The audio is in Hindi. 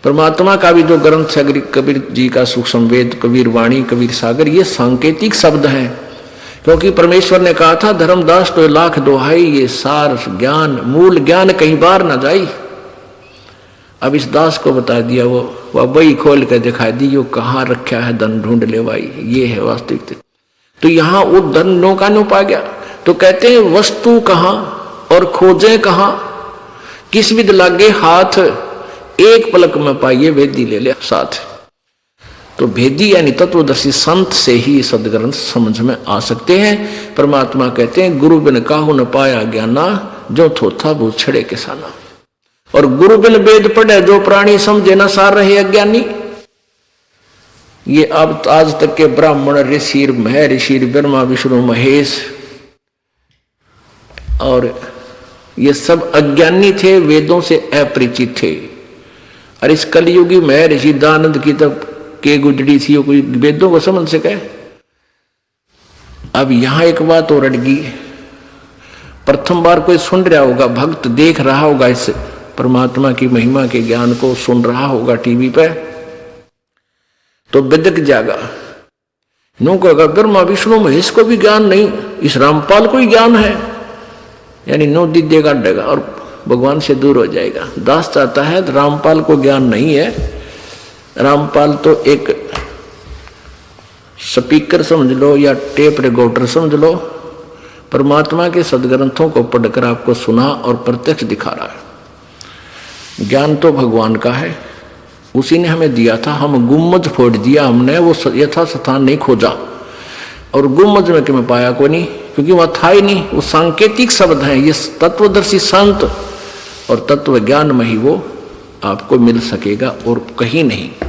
परमात्मा का भी जो ग्रंथ है कबीर जी का सूक्ष्म वेद, कबीर वाणी, कबीर सागर, ये सांकेतिक शब्द हैं। क्योंकि परमेश्वर ने कहा था धर्मदास तो लाख दोहाई, ये सार ज्ञान मूल ज्ञान कहीं बार ना जाई। अब इस दास को बता दिया, वो वही खोल कर दिखा दी, जो कहाँ रखा है धन ढूंढ ले भाई, ये है वास्तविक। तो यहाँ वो धन नौका नो पा गया। तो कहते हैं वस्तु कहाँ और खोजें कहाँ, किस विध लागे हाथ, एक पलक में पाइए भेदी ले ले साथ। तो भेदी यानी तत्वदर्शी संत से ही सदग्रंथ समझ में आ सकते हैं। परमात्मा कहते हैं गुरु बिन काहू न पाया ज्ञाना, जो थोथा वो छड़े किसाना। और गुरु बिन वेद पढ़े जो प्राणी, समझे न सार रहे अज्ञानी। ये अब आज तक के ब्राह्मण, ऋषि, महर्षि, ब्रह्मा, विष्णु, महेश और ये सब अज्ञानी थे, वेदों से अपरिचित थे। और इस कलयुगी महर्षि दानंद की तब के गुजरी थी, कोई वेदों को समझ सके। अब यहां एक बात और अड़गी, प्रथम बार कोई सुन रहा होगा, भक्त देख रहा होगा, इस परमात्मा की महिमा के ज्ञान को सुन रहा होगा टीवी पे, तो बिदक जागा। नो कहेगा ब्रह्मा विष्णु महेश को भी ज्ञान नहीं, इस रामपाल को ही ज्ञान है, यानी नो दीदेगा डेगा और भगवान से दूर हो जाएगा। दास चाहता है रामपाल को ज्ञान नहीं है, रामपाल तो एक स्पीकर समझ लो या टेप रिकॉर्डर समझ लो, परमात्मा के सदग्रंथों को पढ़कर आपको सुना और प्रत्यक्ष दिखा रहा है। ज्ञान तो भगवान का है, उसी ने हमें दिया था, हम गुम्मज फोड़ दिया हमने, वो यथा स्थान नहीं खोजा। और गुम्मज में कि मैं पाया को नहीं, क्योंकि वह था ही नहीं, वो सांकेतिक शब्द हैं। ये तत्वदर्शी संत और तत्व ज्ञान में ही वो आपको मिल सकेगा और कहीं नहीं।